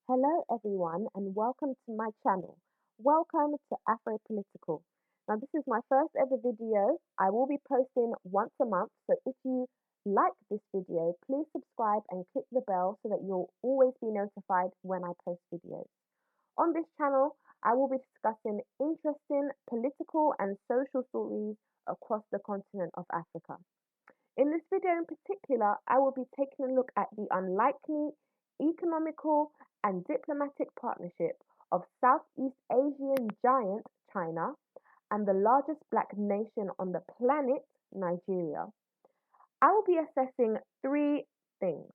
Hello everyone and welcome to my channel. Welcome to Afro-Political. Now this is my first ever video. I will be posting once a month, so if you like this video, please subscribe and click the bell so that you'll always be notified when I post videos. On this channel, I will be discussing interesting political and social stories across the continent of Africa. In this video in particular, I will be taking a look at the unlikely economical and diplomatic partnership of Southeast Asian giant China and the largest black nation on the planet, Nigeria. I will be assessing three things.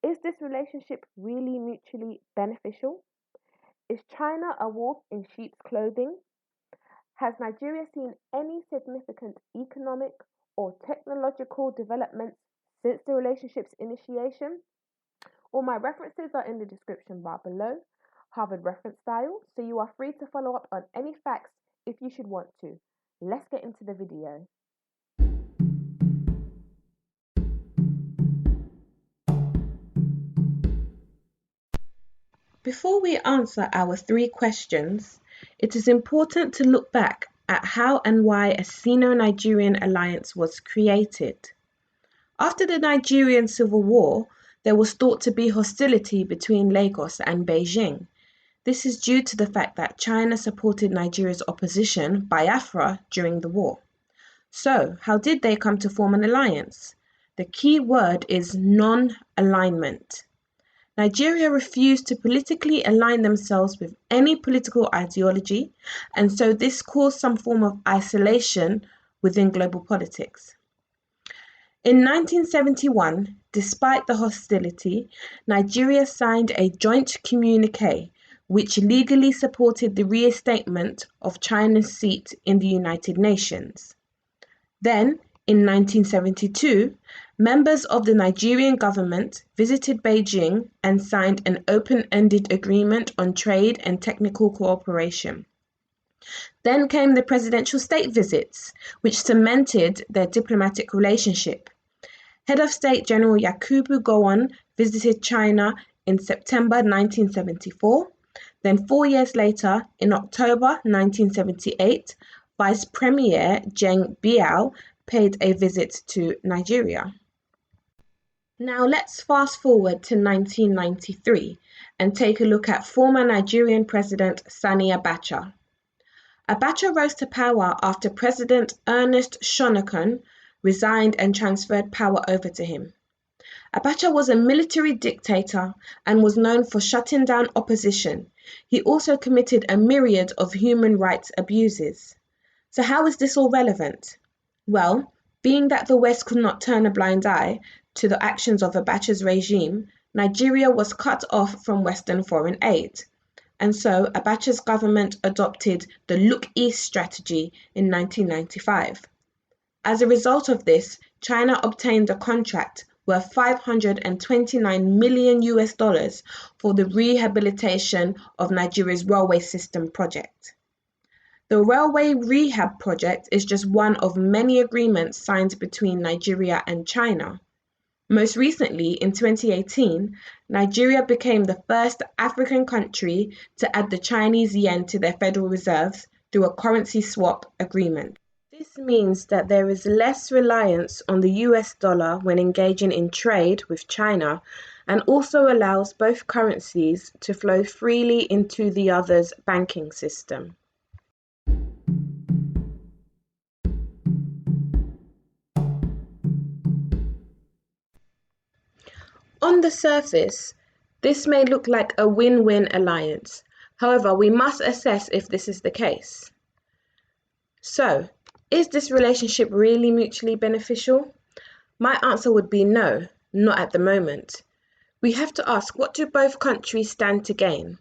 Is this relationship really mutually beneficial? Is China a wolf in sheep's clothing? Has Nigeria seen any significant economic or technological developments since the relationship's initiation? All my references are in the description bar below, Harvard reference style, so you are free to follow up on any facts if you should want to. Let's get into the video. Before we answer our three questions, it is important to look back at how and why a Sino-Nigerian alliance was created. After the Nigerian Civil War, there was thought to be hostility between Lagos and Beijing. This is due to the fact that China supported Nigeria's opposition, Biafra, during the war. So, how did they come to form an alliance? The key word is non-alignment. Nigeria refused to politically align themselves with any political ideology, and so this caused some form of isolation within global politics. In 1971, despite the hostility, Nigeria signed a joint communique which legally supported the reinstatement of China's seat in the United Nations. Then, in 1972, members of the Nigerian government visited Beijing and signed an open-ended agreement on trade and technical cooperation. Then came the presidential state visits, which cemented their diplomatic relationship. Head of State General Yakubu Gowon visited China in September 1974. Then 4 years later, in October 1978, Vice Premier Zheng Biao paid a visit to Nigeria. Now let's fast forward to 1993 and take a look at former Nigerian President Sani Abacha. Abacha rose to power after President Ernest Shonekan resigned and transferred power over to him. Abacha was a military dictator and was known for shutting down opposition. He also committed a myriad of human rights abuses. So how is this all relevant? Well, being that the West could not turn a blind eye to the actions of Abacha's regime, Nigeria was cut off from Western foreign aid. And so Abacha's government adopted the Look East strategy in 1995. As a result of this, China obtained a contract worth $529 million for the rehabilitation of Nigeria's railway system project. The Railway Rehab Project is just one of many agreements signed between Nigeria and China. Most recently, in 2018, Nigeria became the first African country to add the Chinese yen to their federal reserves through a currency swap agreement. This means that there is less reliance on the US dollar when engaging in trade with China, and also allows both currencies to flow freely into the other's banking system. On the surface, this may look like a win-win alliance. However, we must assess if this is the case. So, is this relationship really mutually beneficial? My answer would be no, not at the moment. We have to ask, what do both countries stand to gain?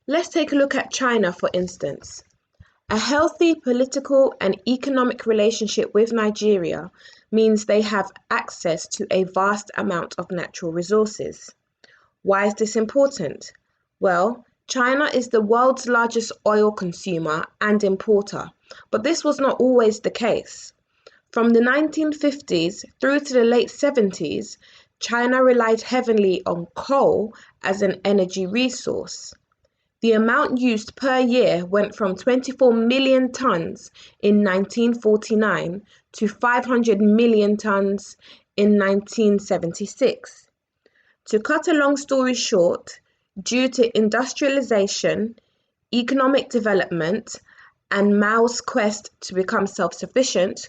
Let's take a look at China, for instance. A healthy political and economic relationship with Nigeria means they have access to a vast amount of natural resources. Why is this important? Well, China is the world's largest oil consumer and importer, but this was not always the case. From the 1950s through to the late 70s, China relied heavily on coal as an energy resource. The amount used per year went from 24 million tons in 1949 to 500 million tons in 1976. To cut a long story short, due to industrialization, economic development, and Mao's quest to become self-sufficient,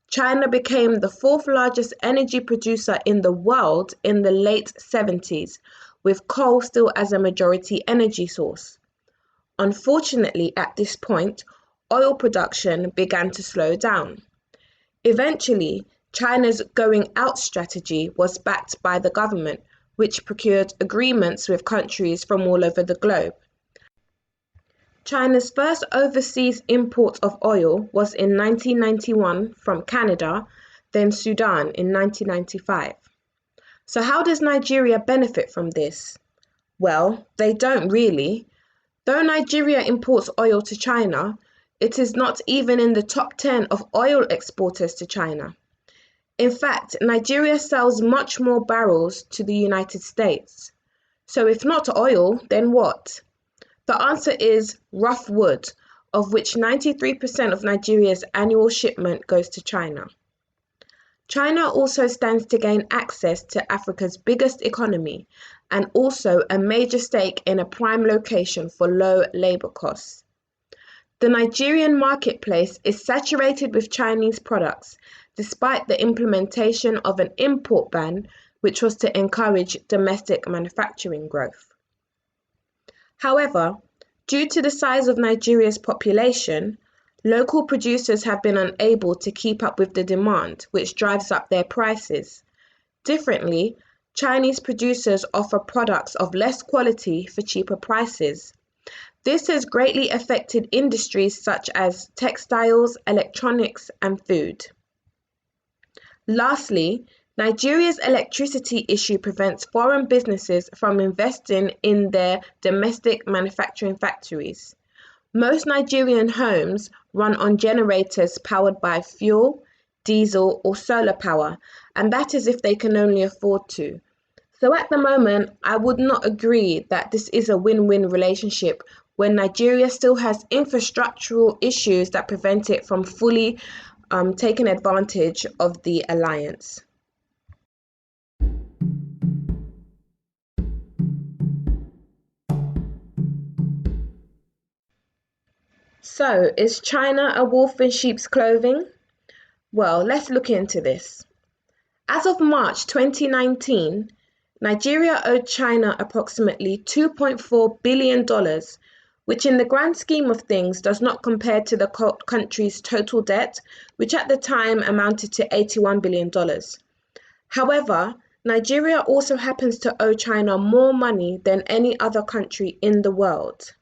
China became the fourth largest energy producer in the world in the late 70s, with coal still as a majority energy source. Unfortunately, at this point, oil production began to slow down. Eventually, China's going out strategy was backed by the government, which procured agreements with countries from all over the globe. China's first overseas import of oil was in 1991 from Canada, then Sudan in 1995. So how does Nigeria benefit from this? Well, they don't really. Though Nigeria imports oil to China, it is not even in the top 10 of oil exporters to China. In fact, Nigeria sells much more barrels to the United States. So if not oil, then what? The answer is rough wood, of which 93% of Nigeria's annual shipment goes to China. China also stands to gain access to Africa's biggest economy and also a major stake in a prime location for low labor costs. The Nigerian marketplace is saturated with Chinese products, despite the implementation of an import ban, which was to encourage domestic manufacturing growth. However, due to the size of Nigeria's population, local producers have been unable to keep up with the demand, which drives up their prices. Differently, Chinese producers offer products of less quality for cheaper prices. This has greatly affected industries such as textiles, electronics, and food. Lastly, Nigeria's electricity issue prevents foreign businesses from investing in their domestic manufacturing factories. Most Nigerian homes run on generators powered by fuel, diesel, or solar power, and that is if they can only afford to. So at the moment, I would not agree that this is a win-win relationship when Nigeria still has infrastructural issues that prevent it from fully taking advantage of the alliance. So, is China a wolf in sheep's clothing? Well, let's look into this. As of March 2019, Nigeria owed China approximately $2.4 billion, which in the grand scheme of things does not compare to the country's total debt, which at the time amounted to $81 billion. However, Nigeria also happens to owe China more money than any other country in the world.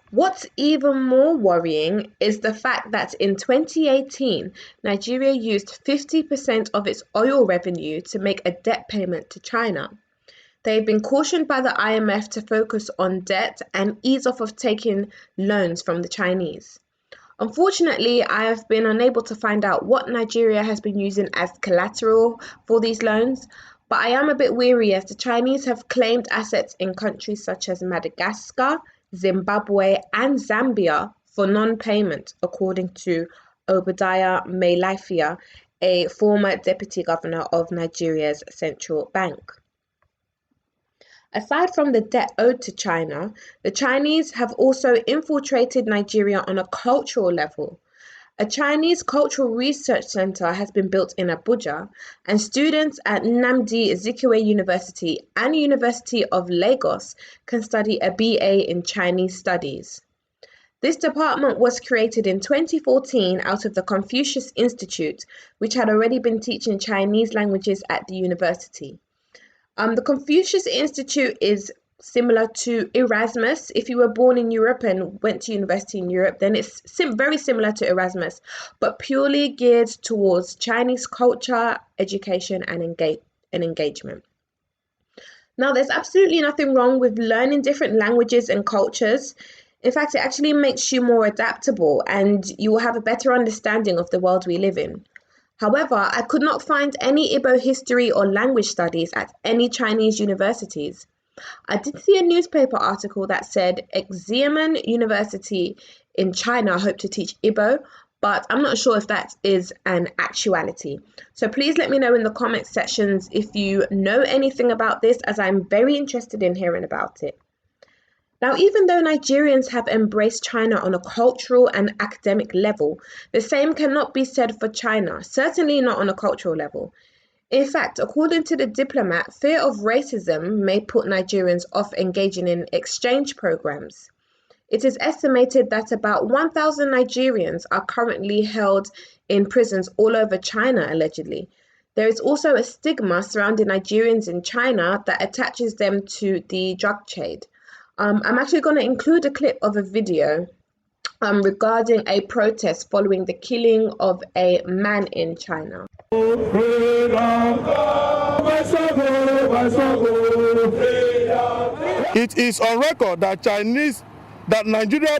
What's even more worrying is the fact that in 2018, Nigeria used 50% of its oil revenue to make a debt payment to China. They've been cautioned by the IMF to focus on debt and ease off of taking loans from the Chinese. Unfortunately, I have been unable to find out what Nigeria has been using as collateral for these loans, but I am a bit weary as the Chinese have claimed assets in countries such as Madagascar, Zimbabwe, and Zambia for non-payment, according to Obadiah Mailafia, a former deputy governor of Nigeria's central bank. Aside from the debt owed to China, the Chinese have also infiltrated Nigeria on a cultural level. A Chinese cultural research center has been built in Abuja, and students at Nnamdi Azikiwe University and University of Lagos can study a BA in Chinese Studies. This department was created in 2014 out of the Confucius Institute, which had already been teaching Chinese languages at the university. The Confucius Institute is similar to Erasmus. If you were born in Europe and went to university in Europe, then it's very similar to Erasmus, but purely geared towards Chinese culture, education, and engagement. Now, there's absolutely nothing wrong with learning different languages and cultures. In fact, it actually makes you more adaptable and you will have a better understanding of the world we live in. However, I could not find any Igbo history or language studies at any Chinese universities. I did see a newspaper article that said Xiamen University in China hope to teach Igbo, but I'm not sure if that is an actuality. So please let me know in the comment sections if you know anything about this, as I'm very interested in hearing about it. Now, even though Nigerians have embraced China on a cultural and academic level, the same cannot be said for China, certainly not on a cultural level. In fact, according to the diplomat, fear of racism may put Nigerians off engaging in exchange programs. It is estimated that about 1,000 Nigerians are currently held in prisons all over China, allegedly. There is also a stigma surrounding Nigerians in China that attaches them to the drug trade. I'm actually going to include a clip of a video regarding a protest following the killing of a man in China. It is on record that Nigeria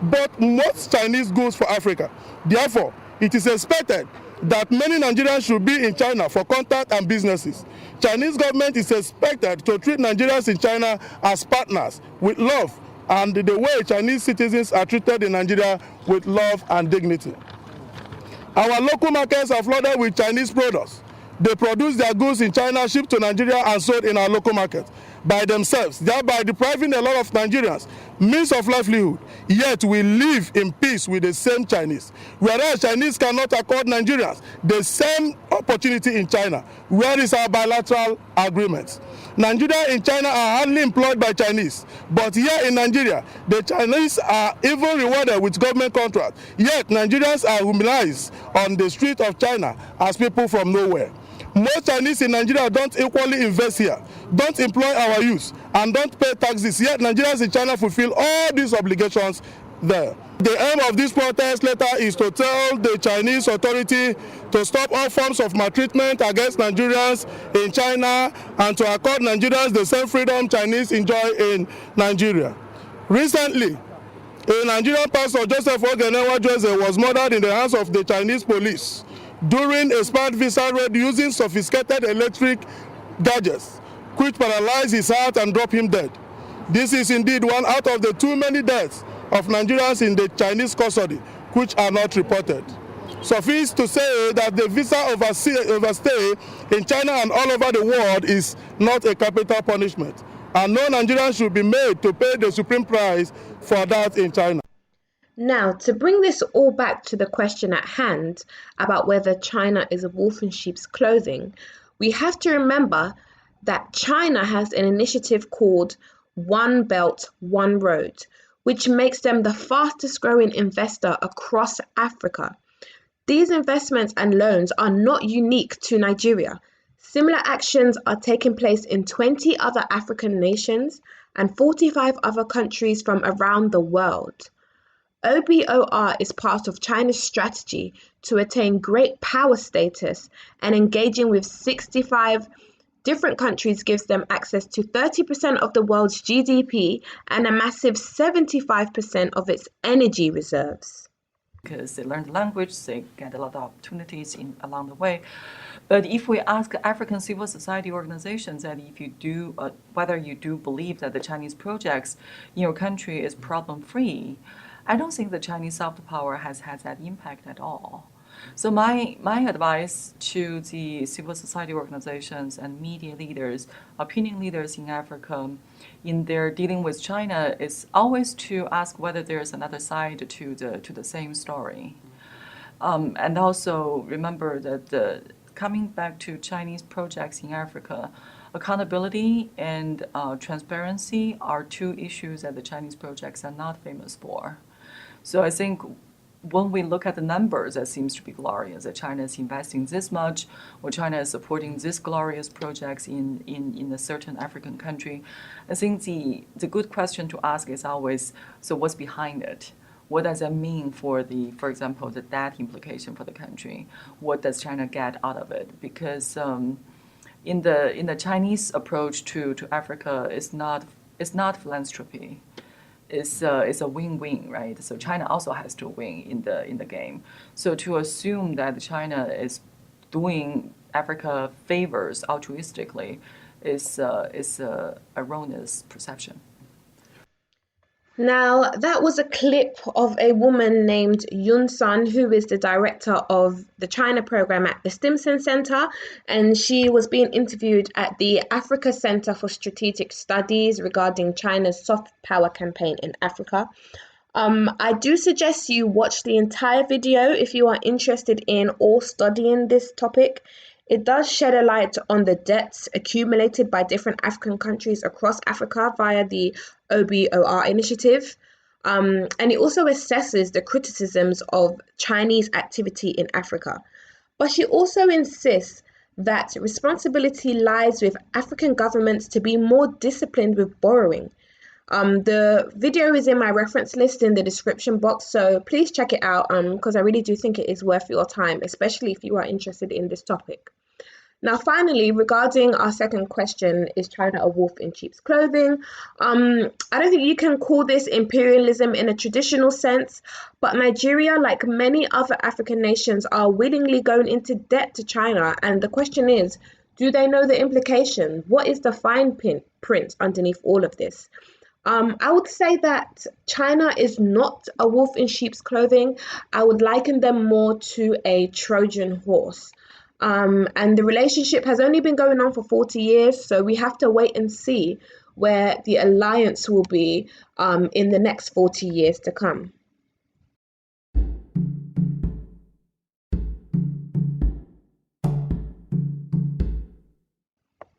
bought most Chinese goods for Africa. Therefore, it is expected that many Nigerians should be in China for contact and businesses. Chinese government is expected to treat Nigerians in China as partners with love, and the way Chinese citizens are treated in Nigeria with love and dignity. Our local markets are flooded with Chinese products. They produce their goods in China, shipped to Nigeria and sold in our local market by themselves, thereby depriving a lot of Nigerians means of livelihood. Yet we live in peace with the same Chinese. Whereas Chinese cannot accord Nigerians the same opportunity in China. Where is our bilateral agreement? Nigeria and China are hardly employed by Chinese, but here in Nigeria, the Chinese are even rewarded with government contracts. Yet Nigerians are humanized on the street of China as people from nowhere. Most Chinese in Nigeria don't equally invest here, don't employ our youth, and don't pay taxes. Yet Nigerians in China fulfill all these obligations there. The aim of this protest letter is to tell the Chinese authority to stop all forms of maltreatment against Nigerians in China and to accord Nigerians the same freedom Chinese enjoy in Nigeria. Recently, a Nigerian pastor, Joseph Adaeze, was murdered in the hands of the Chinese police during a smart visa raid using sophisticated electric gadgets, which paralyzed his heart and dropped him dead. This is indeed one out of the too many deaths of Nigerians in the Chinese custody, which are not reported. Suffice to say that the visa overstay in China and all over the world is not a capital punishment, and no Nigerian should be made to pay the supreme price for that in China. Now, to bring this all back to the question at hand about whether China is a wolf in sheep's clothing, we have to remember that China has an initiative called One Belt, One Road, which makes them the fastest growing investor across Africa. These investments and loans are not unique to Nigeria. Similar actions are taking place in 20 other African nations and 45 other countries from around the world. OBOR is part of China's strategy to attain great power status, and engaging with 65 different countries gives them access to 30% of the world's GDP and a massive 75% of its energy reserves. Because they learn the language, they get a lot of opportunities along the way. But if we ask African civil society organizations that if you do, whether you do believe that the Chinese projects in your country is problem-free, I don't think the Chinese soft power has had that impact at all. So my advice to the civil society organizations and media leaders, opinion leaders in Africa, in their dealing with China, is always to ask whether there's another side to the same story. And also remember that coming back to Chinese projects in Africa, accountability and transparency are two issues that the Chinese projects are not famous for. So I think when we look at the numbers, that seems to be glorious, that China is investing this much, or China is supporting these glorious projects in a certain African country. I think the good question to ask is always, so what's behind it? What does that mean for example, the debt implication for the country? What does China get out of it? Because in the Chinese approach to Africa, it's not philanthropy. It's a win-win, right? So China also has to win in the game. So to assume that China is doing Africa favors altruistically is a erroneous perception. Now, that was a clip of a woman named Yun Sun, who is the director of the China program at the Stimson Center, and she was being interviewed at the Africa Center for Strategic Studies regarding China's soft power campaign in Africa. I do suggest you watch the entire video if you are interested in or studying this topic. It does shed a light on the debts accumulated by different African countries across Africa via the OBOR initiative. And it also assesses the criticisms of Chinese activity in Africa. But she also insists that responsibility lies with African governments to be more disciplined with borrowing. The video is in my reference list in the description box, so please check it out because I really do think it is worth your time, especially if you are interested in this topic. Now, finally, regarding our second question, is China a wolf in sheep's clothing? I don't think you can call this imperialism in a traditional sense, but Nigeria, like many other African nations, are willingly going into debt to China. And the question is, do they know the implication? What is the fine print underneath all of this? I would say that China is not a wolf in sheep's clothing. I would liken them more to a Trojan horse. And the relationship has only been going on for 40 years, so we have to wait and see where the alliance will be in the next 40 years to come.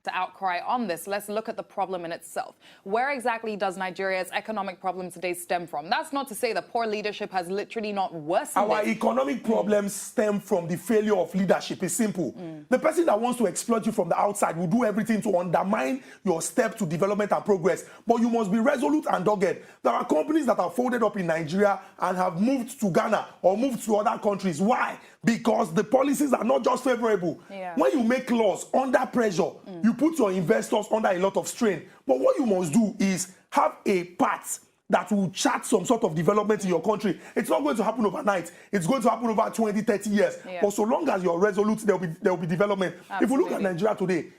To outcry on this, let's look at the problem in itself. Where exactly does Nigeria's economic problems today stem from? That's not to say that poor leadership has literally not worsened. Our economic problems stem from the failure of leadership. It's simple. The person that wants to exploit you from the outside will do everything to undermine your step to development and progress. But you must be resolute and dogged. There are companies that are folded up in Nigeria and have moved to Ghana or moved to other countries. Why? Because the policies are not just favorable. Yeah. When you make laws under pressure, you put your investors under a lot of strain. But what you must do is have a path that will chart some sort of development in your country. It's not going to happen overnight. It's going to happen over 20, 30 years. Yeah. But so long as you're resolute, there will be development. Absolutely. If you look at Nigeria today,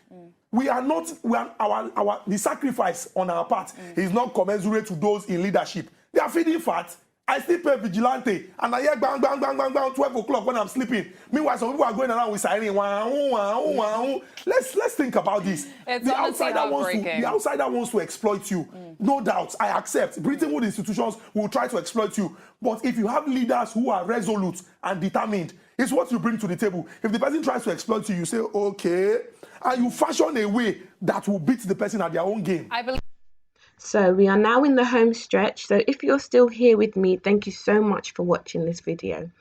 the sacrifice on our part is not commensurate to those in leadership. They are feeding fat. I still pay vigilante, and I hear bang, bang, bang, bang, bang, 12 o'clock when I'm sleeping. Meanwhile, some people are going around with siren. Let's think about this. It's the outsider wants to exploit you. No doubt, I accept. Britain Wood institutions will try to exploit you. But if you have leaders who are resolute and determined, it's what you bring to the table. If the person tries to exploit you, you say, okay, and you fashion a way that will beat the person at their own game. So we are now in the home stretch. So if you're still here with me, thank you so much for watching this video.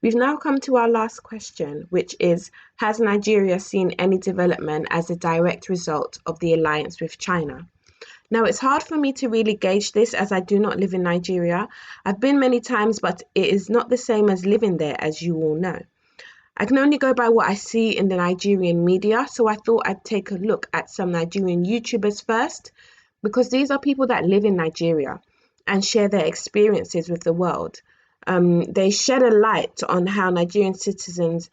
We've now come to our last question, which is, has Nigeria seen any development as a direct result of the alliance with China? Now, it's hard for me to really gauge this as I do not live in Nigeria. I've been many times, but it is not the same as living there, as you all know. I can only go by what I see in the Nigerian media, so I thought I'd take a look at some Nigerian YouTubers first, because these are people that live in Nigeria and share their experiences with the world. They shed a light on how Nigerian citizens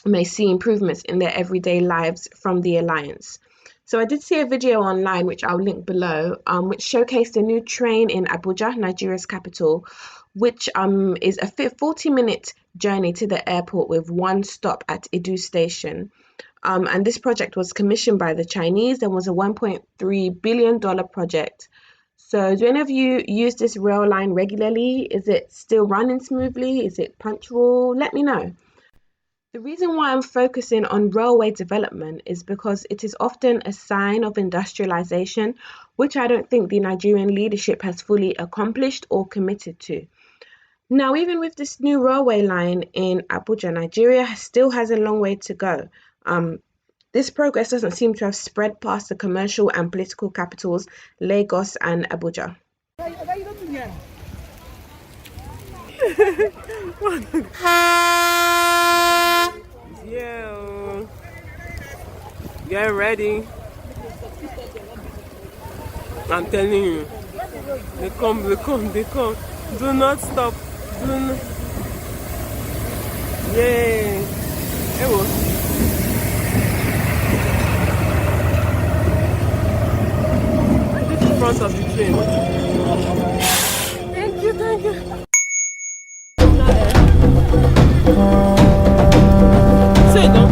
may see improvements in their everyday lives from the alliance. So I did see a video online, which I'll link below, which showcased a new train in Abuja, Nigeria's capital, which is a 40-minute journey to the airport with one stop at Edu Station. And this project was commissioned by the Chinese and was a $1.3 billion project. So do any of you use this rail line regularly? Is it still running smoothly? Is it punctual? Let me know. The reason why I'm focusing on railway development is because it is often a sign of industrialization, which I don't think the Nigerian leadership has fully accomplished or committed to. Now, even with this new railway line in Abuja, Nigeria still has a long way to go. This progress doesn't seem to have spread past the commercial and political capitals, Lagos and Abuja. Yeah, get ready. I'm telling you, they come. Do not stop. Do not. Yeah. Ewo. This is front of the train. Thank you, thank you. Sit down.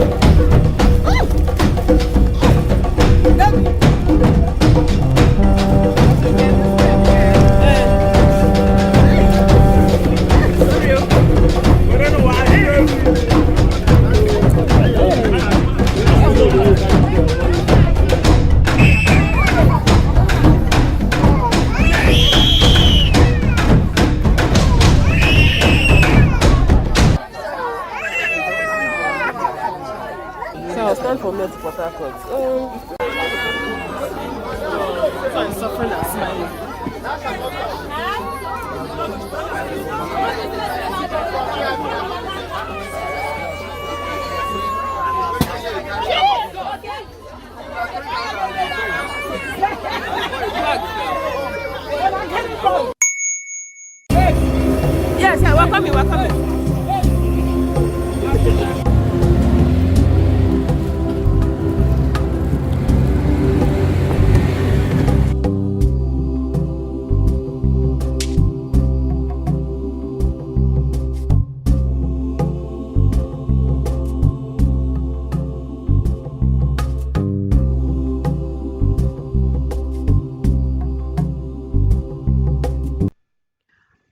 So I'll stand for me to Port Harcourt. I'm suffering and smiling. Yes, welcome me, welcome me.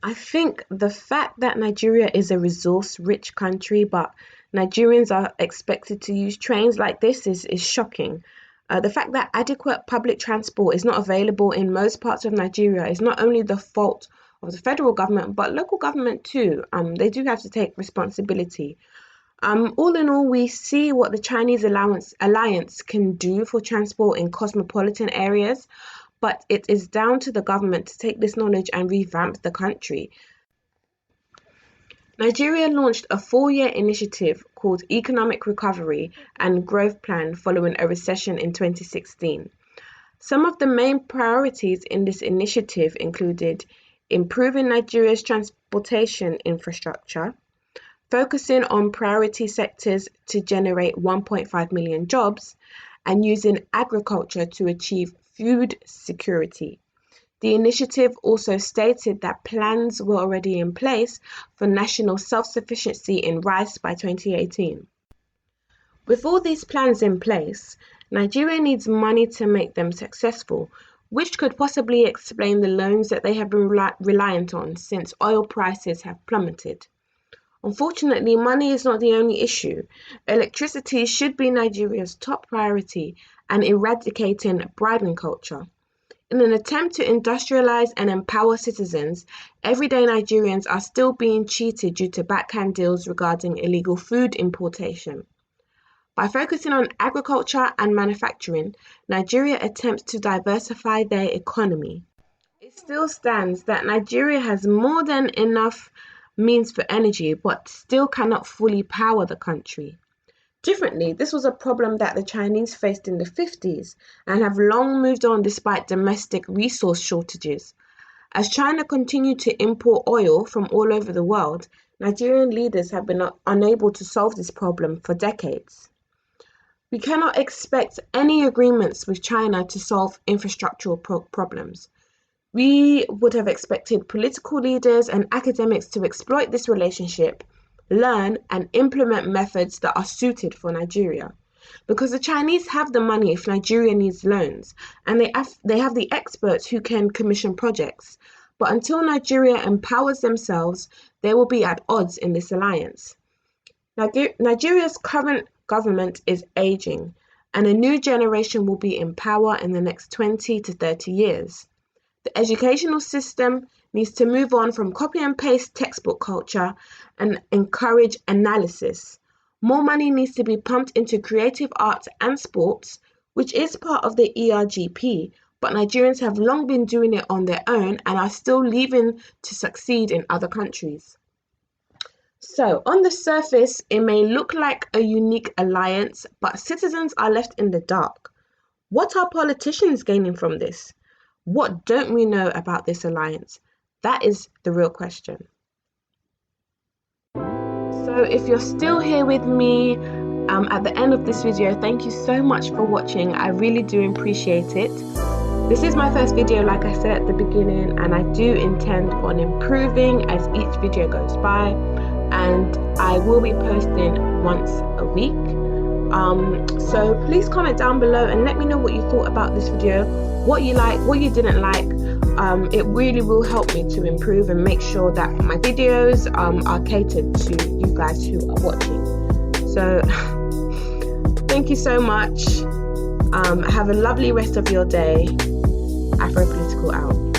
I think the fact that Nigeria is a resource-rich country, but Nigerians are expected to use trains like this is shocking. The fact that adequate public transport is not available in most parts of Nigeria is not only the fault of the federal government, but local government too. They do have to take responsibility. All in all, we see what the Chinese alliance can do for transport in cosmopolitan areas, but it is down to the government to take this knowledge and revamp the country. Nigeria launched a 4-year initiative called Economic Recovery and Growth Plan following a recession in 2016. Some of the main priorities in this initiative included improving Nigeria's transportation infrastructure, focusing on priority sectors to generate 1.5 million jobs, and using agriculture to achieve food security. The initiative also stated that plans were already in place for national self-sufficiency in rice by 2018. With all these plans in place, Nigeria needs money to make them successful, which could possibly explain the loans that they have been reliant on since oil prices have plummeted. Unfortunately, money is not the only issue. Electricity should be Nigeria's top priority, and eradicating bribing culture. In an attempt to industrialize and empower citizens, everyday Nigerians are still being cheated due to backhand deals regarding illegal food importation. By focusing on agriculture and manufacturing, Nigeria attempts to diversify their economy. It still stands that Nigeria has more than enough means for energy, but still cannot fully power the country. Differently, this was a problem that the Chinese faced in the 50s and have long moved on despite domestic resource shortages. As China continued to import oil from all over the world, Nigerian leaders have been unable to solve this problem for decades. We cannot expect any agreements with China to solve infrastructural problems. We would have expected political leaders and academics to exploit this relationship, learn and implement methods that are suited for Nigeria. Because the Chinese have the money if Nigeria needs loans, and they have the experts who can commission projects. But until Nigeria empowers themselves, they will be at odds in this alliance. Nigeria's current government is aging, and a new generation will be in power in the next 20 to 30 years. The educational system needs to move on from copy and paste textbook culture and encourage analysis. More money needs to be pumped into creative arts and sports, which is part of the ERGP, but Nigerians have long been doing it on their own and are still leaving to succeed in other countries. So, on the surface, it may look like a unique alliance, but citizens are left in the dark. What are politicians gaining from this? What don't we know about this alliance? That is the real question. So if you're still here with me, at the end of this video, thank you so much for watching. I really do appreciate it. This is my first video, like I said at the beginning, and I do intend on improving as each video goes by, and I will be posting once a week. So please comment down below and let me know what you thought about this video, what you like, what you didn't like. It really will help me to improve and make sure that my videos are catered to you guys who are watching. So thank you so much. Have a lovely rest of your day. Afro Political out.